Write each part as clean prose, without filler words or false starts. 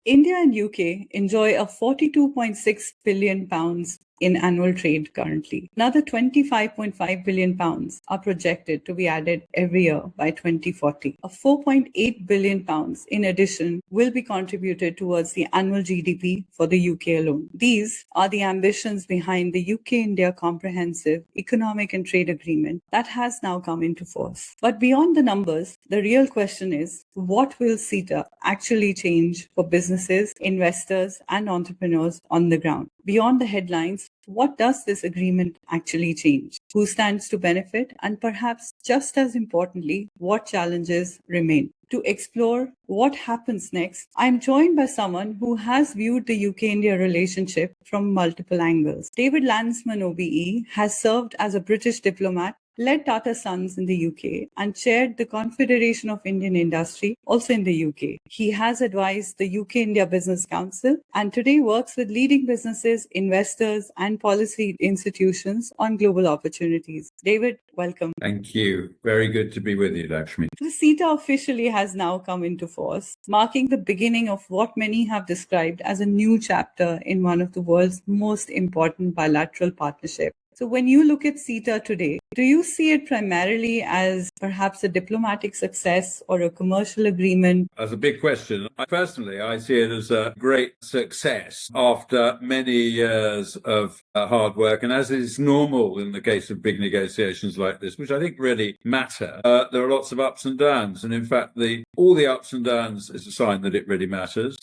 India and UK enjoy a £42.6 billion in annual trade currently. Another £25.5 billion are projected to be added every year by 2040. A £4.8 billion in addition will be contributed towards the annual GDP for the UK alone. These are the ambitions behind the UK-India Comprehensive Economic and Trade Agreement that has now come into force. But beyond the numbers, the real question is, what will CETA actually change for businesses, investors, and entrepreneurs on the ground? Beyond the headlines, what does this agreement actually change? Who stands to benefit? And perhaps just as importantly, what challenges remain? To explore what happens next, I'm joined by someone who has viewed the UK-India relationship from multiple angles. David Landsman, OBE, has served as a British diplomat, led Tata Sons in the UK, and chaired the Confederation of Indian Industry, also in the UK. He has advised the UK-India Business Council and today works with leading businesses, investors, and policy institutions on global opportunities. David, welcome. Thank you. Very good to be with you, Lakshmi. The CETA officially has now come into force, marking the beginning of what many have described as a new chapter in one of the world's most important bilateral partnerships. So when you look at CETA today, do you see it primarily as perhaps a diplomatic success or a commercial agreement? That's a big question. Personally, I see it as a great success after many years of hard work. And as is normal in the case of big negotiations like this, which I think really matter, there are lots of ups and downs. And in fact, all the ups and downs is a sign that it really matters.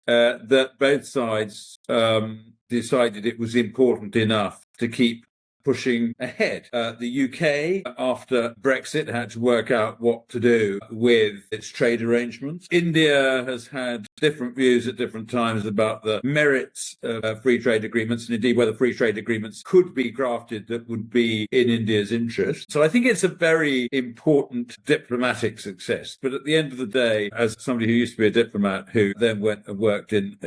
That both sides decided it was important enough to keep pushing ahead. The UK, after Brexit, had to work out what to do with its trade arrangements. India has had different views at different times about the merits of free trade agreements and indeed whether free trade agreements could be crafted that would be in India's interest. So I think it's a very important diplomatic success. But at the end of the day, as somebody who used to be a diplomat who then went and worked in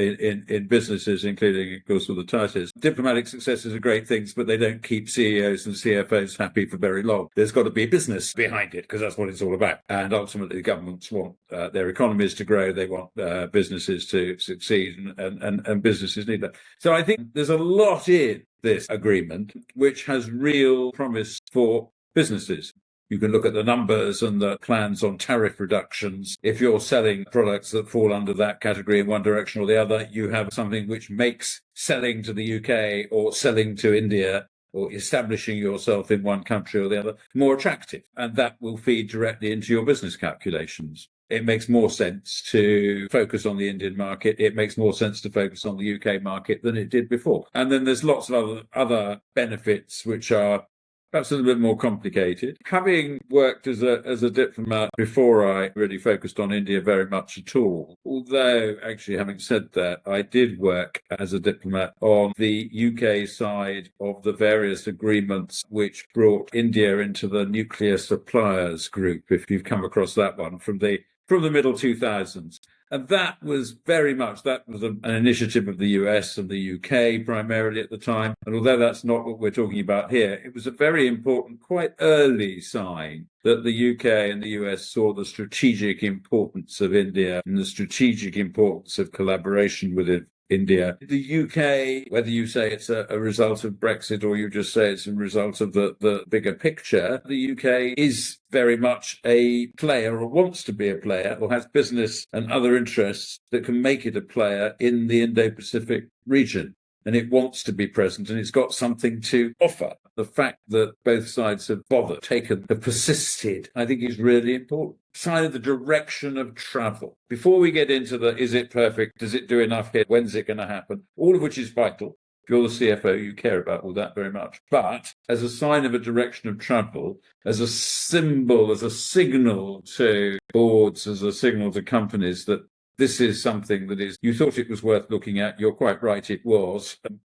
businesses, including, of course, all the Tatas, diplomatic successes are great things, but they don't keep CEOs and CFOs happy for very long. There's got to be business behind it because that's what it's all about. And ultimately, governments want their economies to grow. They want businesses to succeed, and businesses need that. So I think there's a lot in this agreement which has real promise for businesses. You can look at the numbers and the plans on tariff reductions. If you're selling products that fall under that category in one direction or the other, you have something which makes selling to the UK or selling to India or establishing yourself in one country or the other more attractive. And that will feed directly into your business calculations. It makes more sense to focus on the Indian market. It makes more sense to focus on the UK market than it did before. And then there's lots of other benefits which are perhaps a little bit more complicated. Having worked as a diplomat before I really focused on India very much at all, although actually having said that, I did work as a diplomat on the UK side of the various agreements which brought India into the nuclear suppliers group, if you've come across that one, from the middle 2000s. And that was an initiative of the US and the UK primarily at the time. And although that's not what we're talking about here, it was a very important, quite early sign that the UK and the US saw the strategic importance of India and the strategic importance of collaboration with India. The UK, whether you say it's a result of Brexit or you just say it's a result of the bigger picture, the UK is very much a player or wants to be a player or has business and other interests that can make it a player in the Indo-Pacific region. And it wants to be present and it's got something to offer. The fact that both sides have have persisted, I think is really important. Sign of the direction of travel. Before we get into is it perfect? Does it do enough here? When's it going to happen? All of which is vital. If you're the CFO, you care about all that very much. But as a sign of a direction of travel, as a symbol, as a signal to boards, as a signal to companies that this is something that you thought it was worth looking at. You're quite right, it was,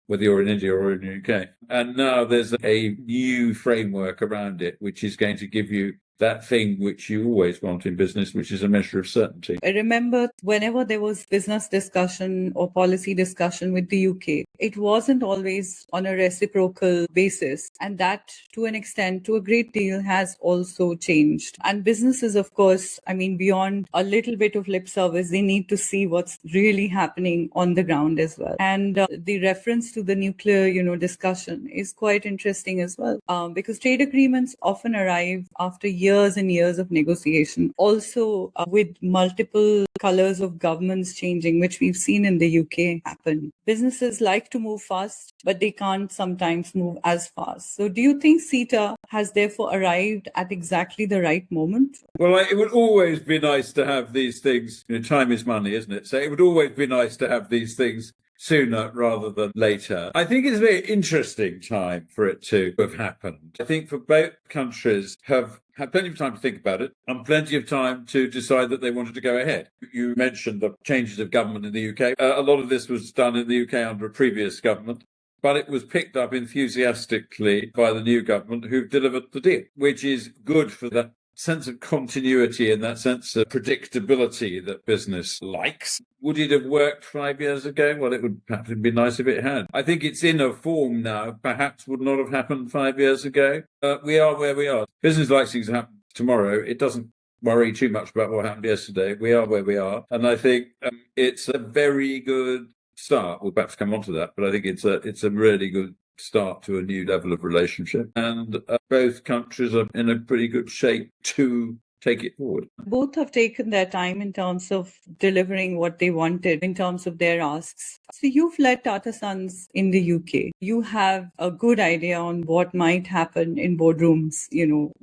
whether you're in India or in the UK. And now there's a new framework around it, which is going to give you that thing which you always want in business, which is a measure of certainty. I remember whenever there was business discussion or policy discussion with the UK, it wasn't always on a reciprocal basis. And that, to an extent, to a great deal, has also changed. And businesses, of course, I mean, beyond a little bit of lip service, they need to see what's really happening on the ground as well. And the reference to the nuclear, discussion is quite interesting as well, because trade agreements often arrive after years and years of negotiation. Also, with multiple colors of governments changing, which we've seen in the UK happen. Businesses like to move fast, but they can't sometimes move as fast. So do you think CETA has therefore arrived at exactly the right moment? Well, it would always be nice to have these things. Time is money, isn't it? So it would always be nice to have these things sooner rather than later. I think it's a very interesting time for it to have happened. I think for both countries have had plenty of time to think about it and plenty of time to decide that they wanted to go ahead. You mentioned the changes of government in the UK. A lot of this was done in the UK under a previous government, but it was picked up enthusiastically by the new government who've delivered the deal, which is good for that sense of continuity and that sense of predictability that business likes. Would it have worked 5 years ago? Well, it would perhaps be nice if it had. I think it's in a form now, perhaps would not have happened 5 years ago. We are where we are. Business likes things to happen tomorrow. It doesn't worry too much about what happened yesterday. We are where we are. And I think it's a very good start. We'll perhaps come on to that, but I think it's a really good start to a new level of relationship. And both countries are in a pretty good shape to take it forward. Both have taken their time in terms of delivering what they wanted in terms of their asks. So you've led Tata Sons in the UK. You have a good idea on what might happen in boardrooms,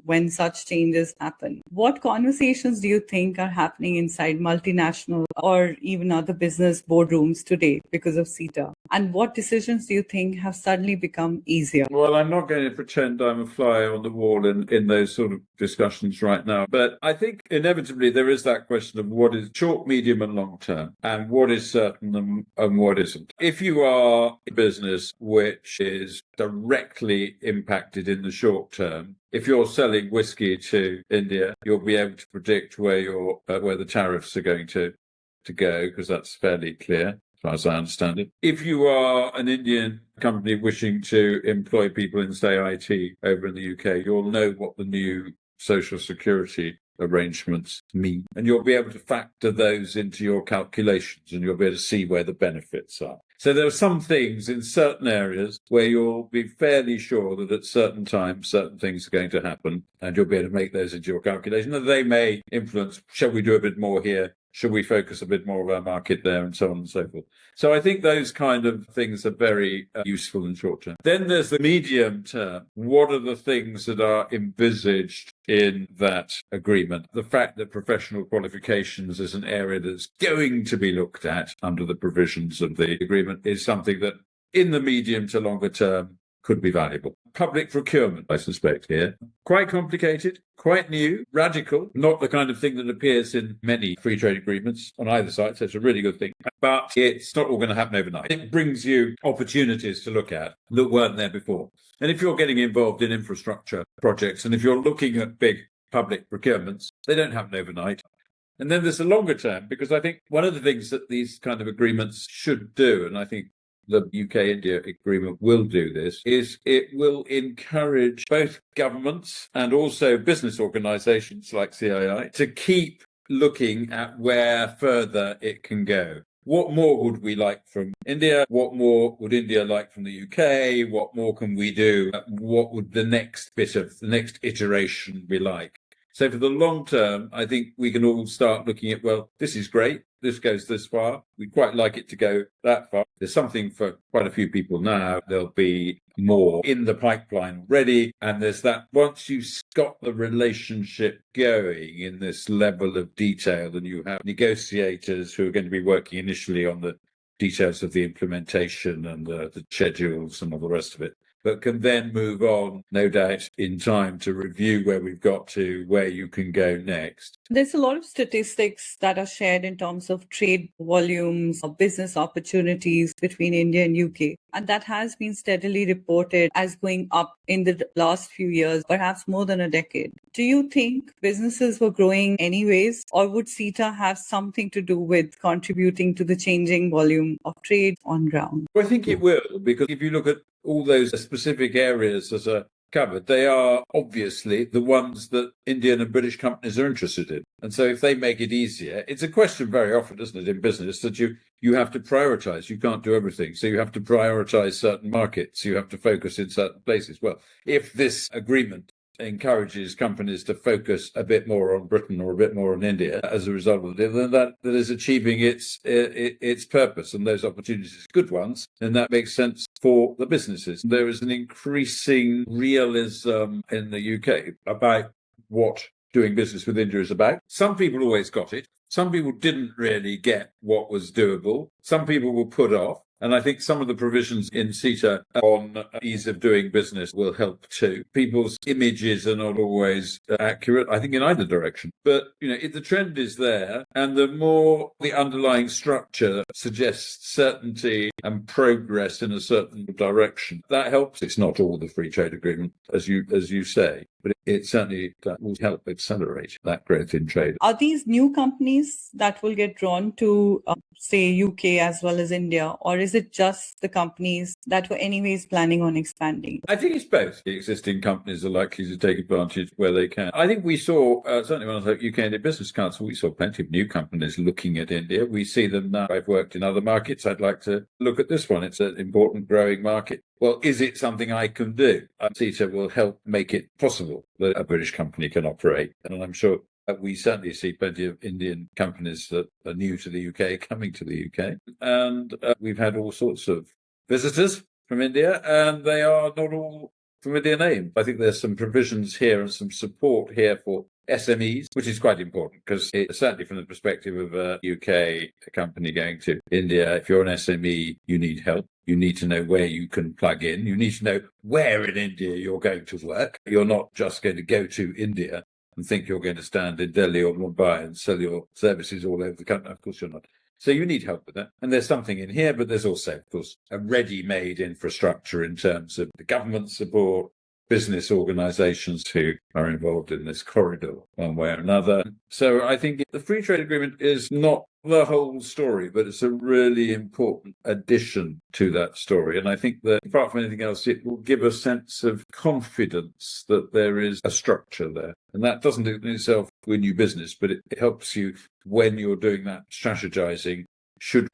when such changes happen. What conversations do you think are happening inside multinational or even other business boardrooms today because of CETA? And what decisions do you think have suddenly become easier? Well, I'm not going to pretend I'm a fly on the wall in those sort of discussions right now. But I think inevitably there is that question of what is short, medium, and long term, and what is certain and what isn't. If you are a business which is directly impacted in the short term, if you're selling whiskey to India, you'll be able to predict where the tariffs are going to go, because that's fairly clear, as far as I understand it. If you are an Indian company wishing to employ people in, say, IT over in the UK, you'll know what the new social security arrangements mean, and you'll be able to factor those into your calculations, and you'll be able to see where the benefits are. So there are some things in certain areas where you'll be fairly sure that at certain times, certain things are going to happen, and you'll be able to make those into your calculation. And they may influence, shall we do a bit more here? Should we focus a bit more of our market there, and so on and so forth? So I think those kind of things are very useful in short term. Then there's the medium term. What are the things that are envisaged in that agreement? The fact that professional qualifications is an area that's going to be looked at under the provisions of the agreement is something that in the medium to longer term could be valuable. Public procurement, I suspect here. Quite complicated, quite new, radical, not the kind of thing that appears in many free trade agreements on either side, so it's a really good thing. But it's not all going to happen overnight. It brings you opportunities to look at that weren't there before. And if you're getting involved in infrastructure projects, and if you're looking at big public procurements, they don't happen overnight. And then there's the longer term, because I think one of the things that these kind of agreements should do, and I think the UK-India agreement will do this, is it will encourage both governments and also business organisations like CII to keep looking at where further it can go. What more would we like from India? What more would India like from the UK? What more can we do? What would the next iteration be like? So for the long term, I think we can all start looking at, well, this is great. This goes this far. We'd quite like it to go that far. There's something for quite a few people now. There'll be more in the pipeline already. And there's that, once you've got the relationship going in this level of detail, and you have negotiators who are going to be working initially on the details of the implementation and the schedules and all the rest of it, but can then move on, no doubt, in time to review where we've got to, where you can go next. There's a lot of statistics that are shared in terms of trade volumes or business opportunities between India and UK. And that has been steadily reported as going up in the last few years, perhaps more than a decade. Do you think businesses were growing anyways, or would CETA have something to do with contributing to the changing volume of trade on ground? Well, I think it will, because if you look at all those specific areas that are covered, they are obviously the ones that Indian and British companies are interested in. And so if they make it easier, it's a question very often, isn't it, in business, that you have to prioritize. You can't do everything. So you have to prioritize certain markets. You have to focus in certain places. Well, if this agreement encourages companies to focus a bit more on Britain or a bit more on India as a result of it, then that is achieving its purpose, and those opportunities are good ones, and that makes sense for the businesses. There is an increasing realism in the UK about what doing business with India is about. Some people always got it. Some people didn't really get what was doable. Some people were put off. And I think some of the provisions in CETA on ease of doing business will help too. People's images are not always accurate, I think, in either direction. But, if the trend is there, and the more the underlying structure suggests certainty and progress in a certain direction, that helps. It's not all the free trade agreement, as you say, but it certainly will help accelerate that growth in trade. Are these new companies that will get drawn to, say, UK as well as India, or is it just the companies that were anyways planning on expanding? I think it's both. The existing companies are likely to take advantage where they can. I think we saw, certainly when I was at UK India Business Council, we saw plenty of new companies looking at India. We see them now. I've worked in other markets. I'd like to look at this one. It's an important growing market. Well, is it something I can do? CETA will help make it possible that a British company can operate. And I'm sure we certainly see plenty of Indian companies that are new to the UK coming to the UK. And we've had all sorts of visitors from India, and they are not all familiar names. I think there's some provisions here and some support here for SMEs, which is quite important, because certainly from the perspective of a UK company going to India, if you're an SME, you need help. You need to know where you can plug in. You need to know where in India you're going to work. You're not just going to go to India and think you're going to stand in Delhi or Mumbai and sell your services all over the country. Of course you're not. So you need help with that. And there's something in here, but there's also, of course, a ready-made infrastructure in terms of the government support, business organizations who are involved in this corridor one way or another. So I think the free trade agreement is not the whole story, but it's a really important addition to that story. And I think that apart from anything else, it will give a sense of confidence that there is a structure there. And that doesn't in itself win you business, but it helps you when you're doing that strategizing.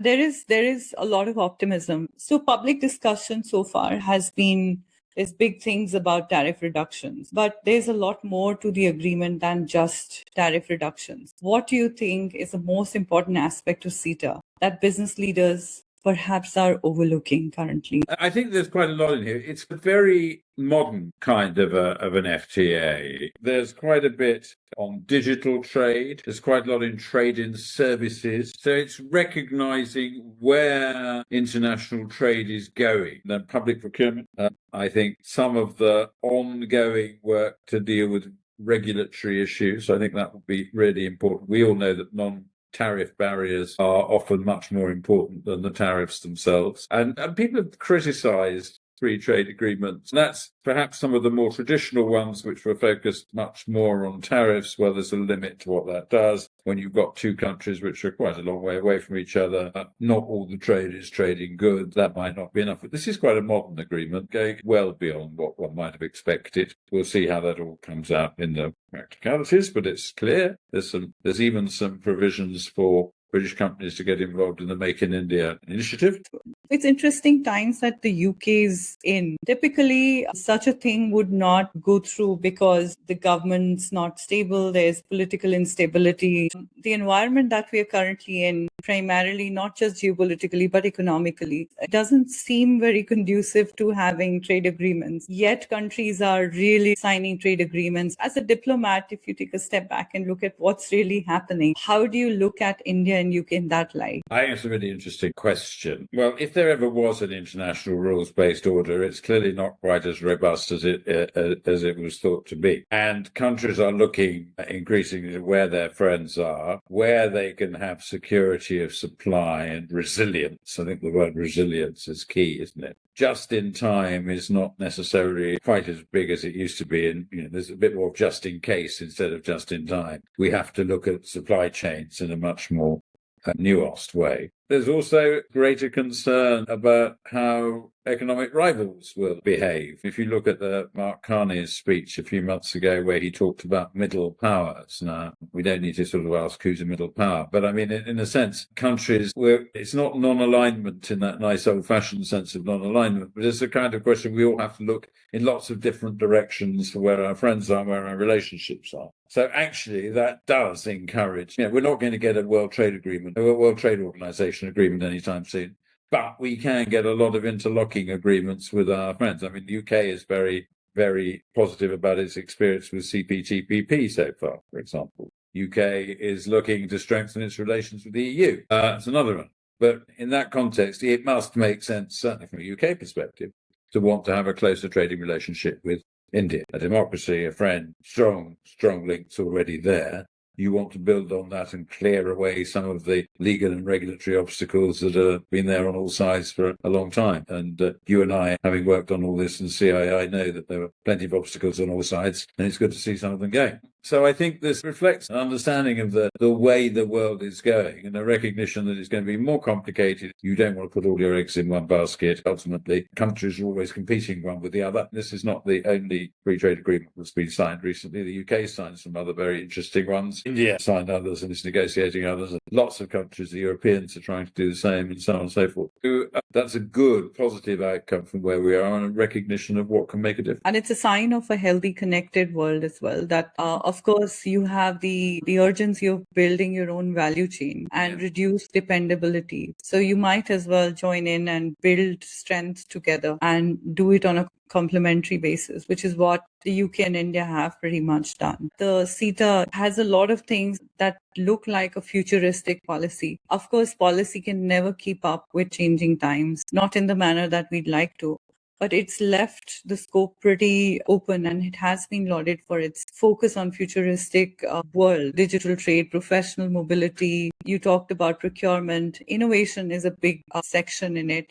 There is a lot of optimism. So public discussion so far has been there's big things about tariff reductions, but there's a lot more to the agreement than just tariff reductions. What do you think is the most important aspect of CETA that business leaders perhaps are overlooking currently? I think there's quite a lot in here. It's a very modern kind of an FTA. There's quite a bit on digital trade. There's quite a lot in trade in services. So it's recognizing where international trade is going. Then public procurement. I think some of the ongoing work to deal with regulatory issues, I think that would be really important. We all know that tariff barriers are often much more important than the tariffs themselves. And people have criticised free trade agreements. And that's perhaps some of the more traditional ones, which were focused much more on tariffs. Well, there's a limit to what that does. When you've got two countries which are quite a long way away from each other, not all the trade is trading goods. That might not be enough. But this is quite a modern agreement, going well beyond what one might have expected. We'll see how that all comes out in the practicalities, but it's clear. There's even some provisions for British companies to get involved in the Make in India initiative. It's interesting times that the UK is in. Typically, such a thing would not go through because the government's not stable, there's political instability. The environment that we are currently in, primarily not just geopolitically, but economically, it doesn't seem very conducive to having trade agreements. Yet countries are really signing trade agreements. As a diplomat, if you take a step back and look at what's really happening, how do you look at India and UK in that light? I think it's a really interesting question. Well, if there ever was an international rules-based order, it's clearly not quite as robust as it was thought to be. And countries are looking increasingly at where their friends are, where they can have security of supply and resilience. I think the word resilience is key, isn't it? Just in time is not necessarily quite as big as it used to be. And there's a bit more of just in case instead of just in time. We have to look at supply chains in a much more nuanced way. There's also greater concern about how economic rivals will behave. If you look at the Mark Carney's speech a few months ago where he talked about middle powers. Now, we don't need to sort of ask who's a middle power, but I mean, in a sense, countries where it's not non-alignment in that nice old-fashioned sense of non-alignment, but it's the kind of question we all have to look in lots of different directions for where our friends are, where our relationships are. So actually, that does encourage, we're not going to get a World Trade Agreement, a World Trade Organization agreement anytime soon, but we can get a lot of interlocking agreements with our friends. I mean, the UK is very, very positive about its experience with CPTPP so far, for example. UK is looking to strengthen its relations with the EU. That's another one. But in that context, it must make sense, certainly from a UK perspective, to want to have a closer trading relationship with India, a democracy, a friend, strong links already there. You want to build on that and clear away some of the legal and regulatory obstacles that have been there on all sides for a long time. And you and I, having worked on all this in CII, know that there were plenty of obstacles on all sides, and it's good to see some of them going. So I think this reflects an understanding of the way the world is going and a recognition that it's going to be more complicated. You don't want to put all your eggs in one basket. Ultimately, countries are always competing one with the other. This is not the only free trade agreement that's been signed recently. The UK signed some other very interesting ones. India signed others and is negotiating others. And lots of countries, the Europeans, are trying to do the same and so on and so forth. So, that's a good, positive outcome from where we are and a recognition of what can make a difference. And it's a sign of a healthy, connected world as well, that of course, you have the urgency of building your own value chain and reduce dependability. So you might as well join in and build strength together and do it on a complementary basis, which is what the UK and India have pretty much done. The CETA has a lot of things that look like a futuristic policy. Of course, policy can never keep up with changing times, not in the manner that we'd like to. But it's left the scope pretty open, and it has been lauded for its focus on futuristic world, digital trade, professional mobility. You talked about procurement. Innovation is a big section in it.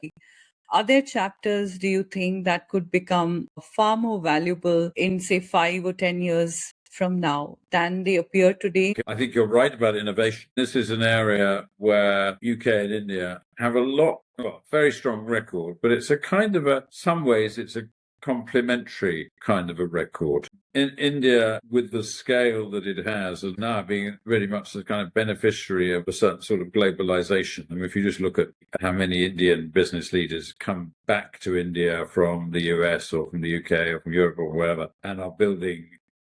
Are there chapters, do you think, that could become far more valuable in, say, 5 or 10 years from now than they appear today? I think you're right about innovation. This is an area where UK and India have a very strong record, but it's a kind of some ways it's a complementary kind of a record. In India, with the scale that it has, and now being really much the kind of beneficiary of a certain sort of globalization. I mean, if you just look at how many Indian business leaders come back to India from the US or from the UK or from Europe or wherever, and are building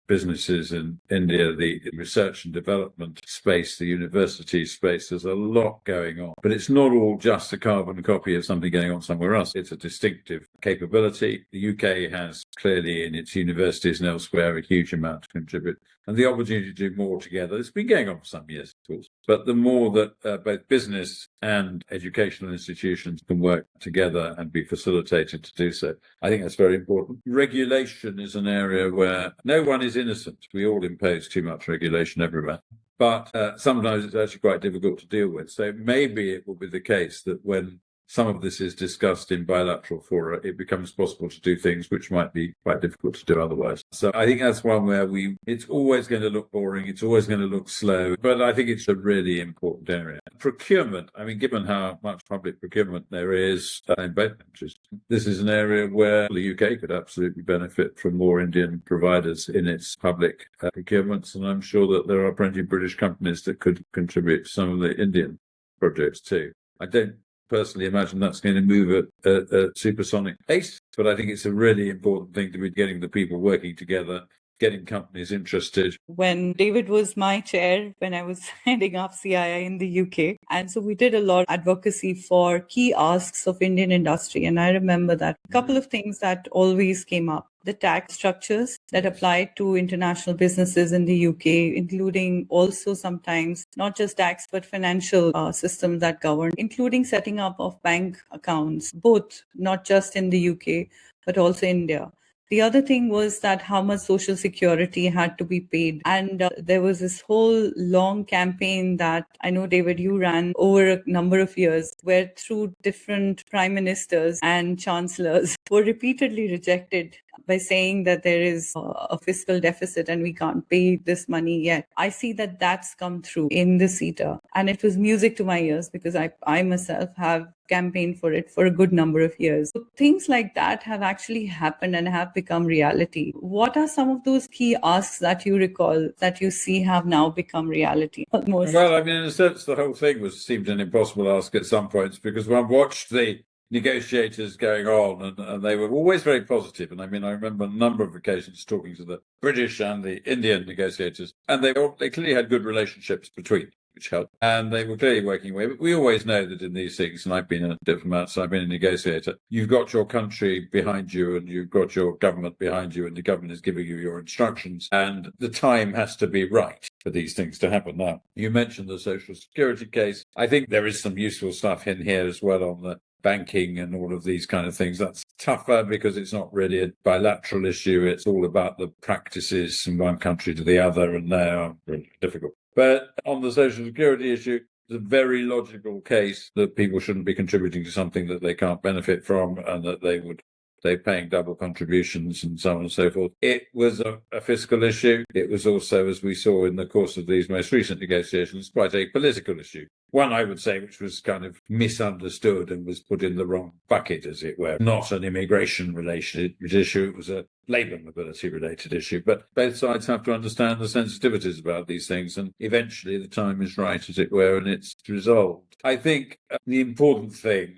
businesses in India, the research and development space, the university space, there's a lot going on. But it's not all just a carbon copy of something going on somewhere else. It's a distinctive capability. The UK has clearly in its universities and elsewhere a huge amount to contribute. And the opportunity to do more together. It's been going on for some years, of course. But the more that both business and educational institutions can work together and be facilitated to do so, I think that's very important. Regulation is an area where no one is innocent. We all impose too much regulation everywhere. But sometimes it's actually quite difficult to deal with. So maybe it will be the case that when some of this is discussed in bilateral fora, it becomes possible to do things which might be quite difficult to do otherwise. So I think that's one where it's always going to look boring, it's always going to look slow, but I think it's a really important area. Procurement, I mean, given how much public procurement there is in both countries, this is an area where the UK could absolutely benefit from more Indian providers in its public procurements, and I'm sure that there are plenty of British companies that could contribute to some of the Indian projects too. I don't personally imagine that's going to move at supersonic pace, but I think it's a really important thing to be getting the people working together, getting companies interested. When David was my chair, when I was heading up CII in the UK. And so we did a lot of advocacy for key asks of Indian industry. And I remember that a couple of things that always came up. The tax structures that apply to international businesses in the UK, including also sometimes not just tax, but financial systems that govern, including setting up of bank accounts, both not just in the UK, but also India. The other thing was that how much social security had to be paid. And there was this whole long campaign that I know, David, you ran over a number of years, where through different prime ministers and chancellors were repeatedly rejected by saying that there is a fiscal deficit and we can't pay this money yet. I see that that's come through in the CETA. And it was music to my ears because I myself have campaigned for it for a good number of years. So things like that have actually happened and have become reality. What are some of those key asks that you recall that you see have now become reality? Almost. Well, I mean, in a sense, the whole thing seemed an impossible ask at some points because one watched the negotiators going on and they were always very positive. And I mean, I remember a number of occasions talking to the British and the Indian negotiators, and they clearly had good relationships between, which helped. And they were clearly working away. But we always know that in these things, and I've been a diplomat, so I've been a negotiator, you've got your country behind you and you've got your government behind you, and the government is giving you your instructions, and the time has to be right for these things to happen. Now, you mentioned the social security case. I think there is some useful stuff in here as well on the banking and all of these kind of things. That's tougher because it's not really a bilateral issue. It's all about the practices from one country to the other, and they are really difficult. But on the social security issue, it's a very logical case that people shouldn't be contributing to something that they can't benefit from, and that they're paying double contributions and so on and so forth. It was a fiscal issue. It was also, as we saw in the course of these most recent negotiations, quite a political issue. One, I would say, which was kind of misunderstood and was put in the wrong bucket, as it were. Not an immigration-related issue. It was a labour mobility-related issue. But both sides have to understand the sensitivities about these things, and eventually the time is right, as it were, and it's resolved. I think the important thing,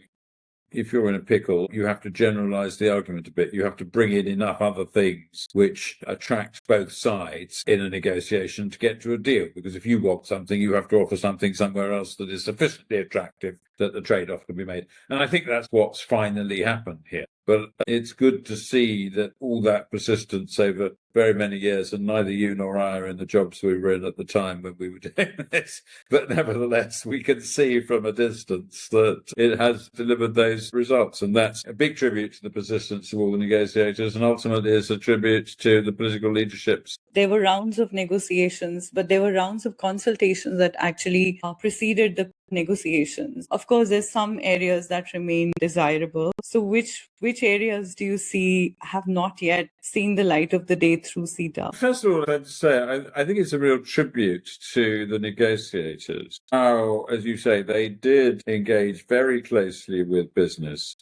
if you're in a pickle, you have to generalize the argument a bit. You have to bring in enough other things which attract both sides in a negotiation to get to a deal. Because if you want something, you have to offer something somewhere else that is sufficiently attractive that the trade-off can be made. And I think that's what's finally happened here. But it's good to see that all that persistence over very many years, and neither you nor I are in the jobs we were in at the time when we were doing this. But nevertheless, we can see from a distance that it has delivered those results. And that's a big tribute to the persistence of all the negotiators, and ultimately is a tribute to the political leaderships. There were rounds of negotiations, but there were rounds of consultations that actually preceded the negotiations. Of course, there's some areas that remain desirable. So which areas do you see have not yet seen the light of the day through CETA? First of all, I'd say I think it's a real tribute to the negotiators. How, as you say, they did engage very closely with business.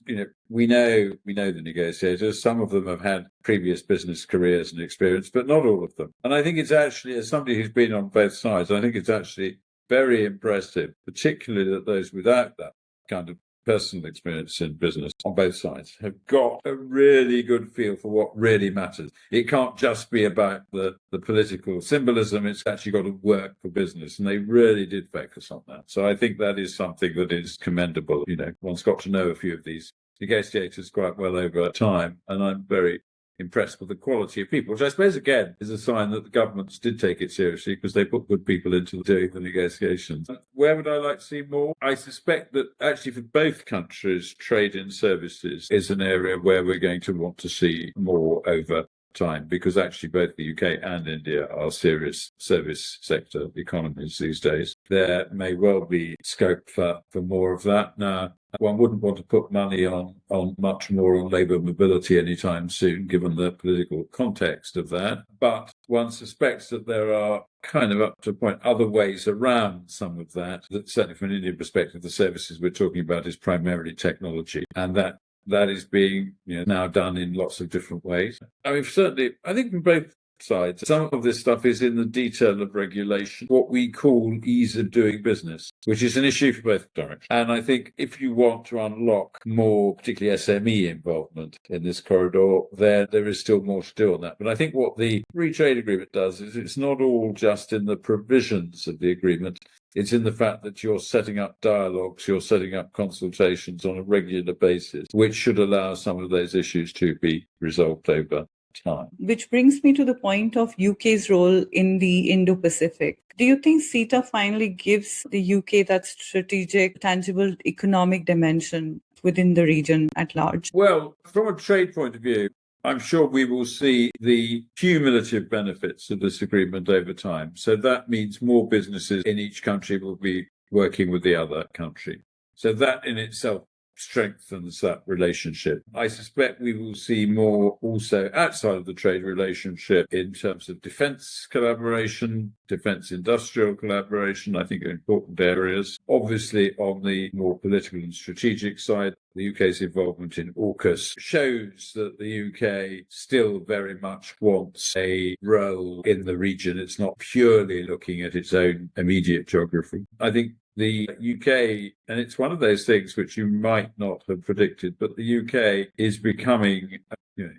We know the negotiators. Some of them have had previous business careers and experience, but not all of them. And I think it's actually, as somebody who's been on both sides, I think it's actually very impressive, particularly that those without that kind of personal experience in business on both sides have got a really good feel for what really matters. It can't just be about the political symbolism. It's actually got to work for business. And they really did focus on that. So I think that is something that is commendable. One's got to know a few of these negotiators quite well over time. And I'm very impressed with the quality of people, which I suppose, again, is a sign that the governments did take it seriously because they put good people into doing the negotiations. Where would I like to see more? I suspect that actually for both countries, trade in services is an area where we're going to want to see more over time, because actually both the UK and India are serious service sector economies these days. There may well be scope for more of that. Now, one wouldn't want to put money on much more on labour mobility anytime soon, given the political context of that. But one suspects that there are kind of, up to a point, other ways around some of that. That certainly from an Indian perspective, the services we're talking about is primarily technology, and that is being now done in lots of different ways. I mean, certainly, I think from both side. Some of this stuff is in the detail of regulation, what we call ease of doing business, which is an issue for both directions. And I think if you want to unlock more, particularly SME involvement in this corridor, then there is still more to do on that. But I think what the free trade agreement does is it's not all just in the provisions of the agreement. It's in the fact that you're setting up dialogues, you're setting up consultations on a regular basis, which should allow some of those issues to be resolved over time. Which brings me to the point of UK's role in the Indo-Pacific. Do you think CETA finally gives the UK that strategic, tangible economic dimension within the region at large? Well, from a trade point of view, I'm sure we will see the cumulative benefits of this agreement over time. So that means more businesses in each country will be working with the other country. So that in itself strengthens that relationship. I suspect we will see more also outside of the trade relationship in terms of defence collaboration, defence industrial collaboration, I think are important areas. Obviously, on the more political and strategic side, the UK's involvement in AUKUS shows that the UK still very much wants a role in the region. It's not purely looking at its own immediate geography. I think the UK, and it's one of those things which you might not have predicted, but the UK is becoming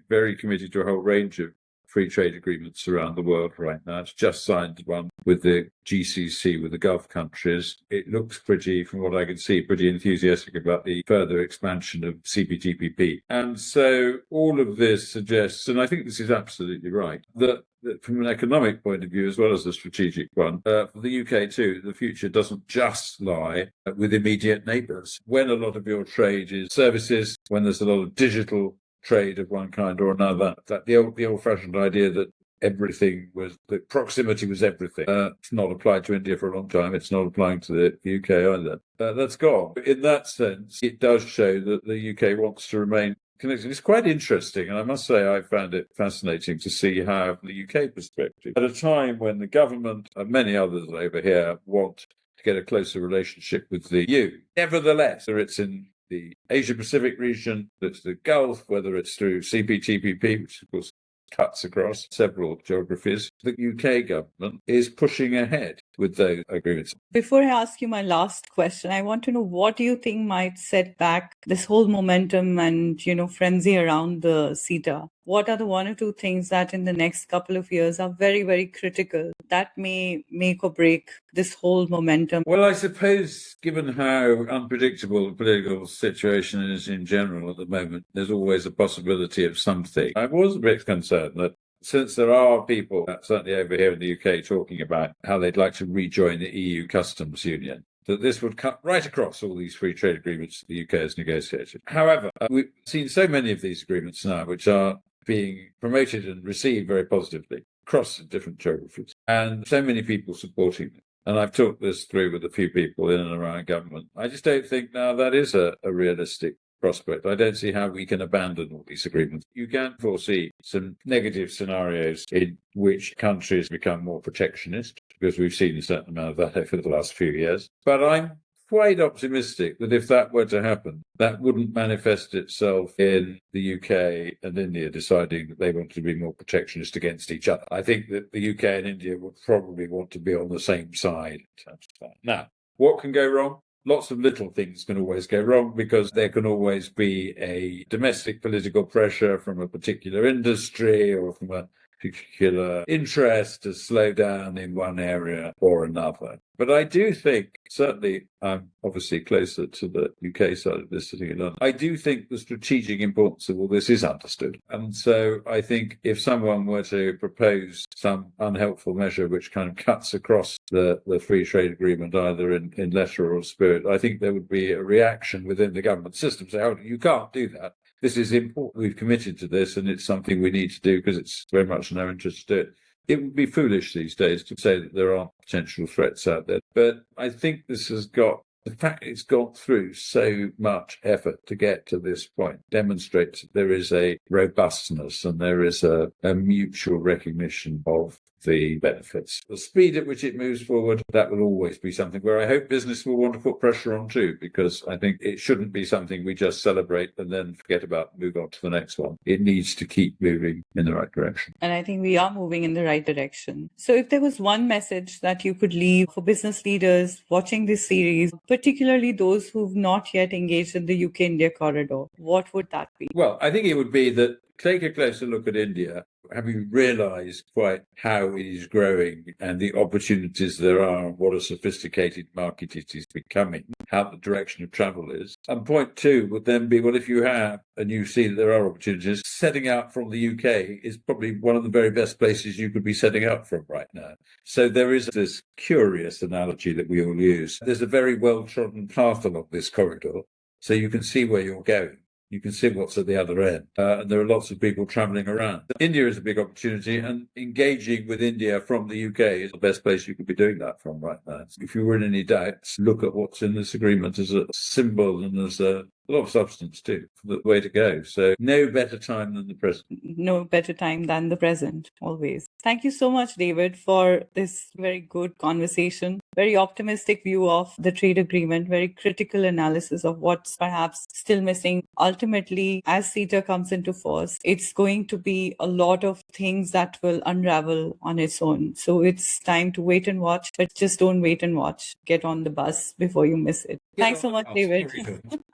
very committed to a whole range of free trade agreements around the world right now. It's just signed one with the GCC, with the Gulf countries. It looks pretty, from what I can see, pretty enthusiastic about the further expansion of CPTPP. And so all of this suggests, and I think this is absolutely right, that from an economic point of view, as well as a strategic one, for the UK too, the future doesn't just lie with immediate neighbours. When a lot of your trade is services, when there's a lot of digital trade of one kind or another, that the old-fashioned idea that that proximity was everything. It's not applied to India for a long time. It's not applying to the UK either. That's gone. But in that sense, it does show that the UK wants to remain connected. It's quite interesting, and I must say I found it fascinating to see how, from the UK perspective, at a time when the government and many others over here want to get a closer relationship with the EU, nevertheless, whether it's in the Asia-Pacific region, it's the Gulf, whether it's through CPTPP, which of course cuts across several geographies, the UK government is pushing ahead with those agreements. Before I ask you my last question, I want to know, what do you think might set back this whole momentum and, frenzy around the CETA? What are the one or two things that in the next couple of years are very, very critical that may make or break this whole momentum? Well, I suppose, given how unpredictable the political situation is in general at the moment, there's always a possibility of something. I was a bit concerned that since there are people, certainly over here in the UK, talking about how they'd like to rejoin the EU customs union, that this would cut right across all these free trade agreements the UK has negotiated. However, we've seen so many of these agreements now which are being promoted and received very positively across different geographies, and so many people supporting them. And I've talked this through with a few people in and around government. I just don't think now that is a realistic prospect. I don't see how we can abandon all these agreements. You can foresee some negative scenarios in which countries become more protectionist, because we've seen a certain amount of that over the last few years. But I'm quite optimistic that if that were to happen, that wouldn't manifest itself in the UK and India deciding that they want to be more protectionist against each other. I think that the UK and India would probably want to be on the same side in terms of that. Now, what can go wrong? Lots of little things can always go wrong, because there can always be a domestic political pressure from a particular industry or from a particular interest to slow down in one area or another. But I do think, certainly I'm obviously closer to the UK side of this sitting in London, I do think the strategic importance of all this is understood. And so I think if someone were to propose some unhelpful measure which kind of cuts across the free trade agreement, either in letter or spirit, I think there would be a reaction within the government system saying, oh, you can't do that. This is important. We've committed to this, and it's something we need to do because it's very much in our interest to do it. It would be foolish these days to say that there are potential threats out there. But I think this has got, the fact it's gone through so much effort to get to this point demonstrates that there is a robustness and there is a mutual recognition of the benefits. The speed at which it moves forward, that will always be something where I hope business will want to put pressure on too, because I think it shouldn't be something we just celebrate and then forget about, move on to the next one. It needs to keep moving in the right direction. And I think we are moving in the right direction. So if there was one message that you could leave for business leaders watching this series, particularly those who've not yet engaged in the UK-India corridor, what would that be? Well, I think it would be that take a closer look at India, having realized quite how it is growing and the opportunities there are, and what a sophisticated market it is becoming, how the direction of travel is. And point two would then be, well, if you have and you see that there are opportunities, setting out from the UK is probably one of the very best places you could be setting out from right now. So there is this curious analogy that we all use. There's a very well-trodden path along this corridor, so you can see where you're going. You can see what's at the other end. And there are lots of people travelling around. India is a big opportunity, and engaging with India from the UK is the best place you could be doing that from right now. If you were in any doubts, look at what's in this agreement as a symbol and as a lot of substance too, for the way to go. So no better time than the present. No better time than the present, always. Thank you so much, David, for this very good conversation. Very optimistic view of the trade agreement, very critical analysis of what's perhaps still missing. Ultimately, as CETA comes into force, it's going to be a lot of things that will unravel on its own. So it's time to wait and watch, but just don't wait and watch. Get on the bus before you miss it. Thanks so much, David.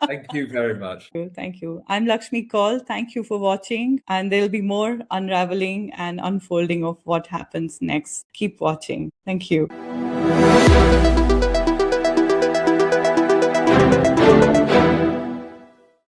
Thank you very much. Thank you. I'm Lakshmi Kaul. Thank you for watching. And there'll be more unraveling and unfolding of what happens next. Keep watching. Thank you.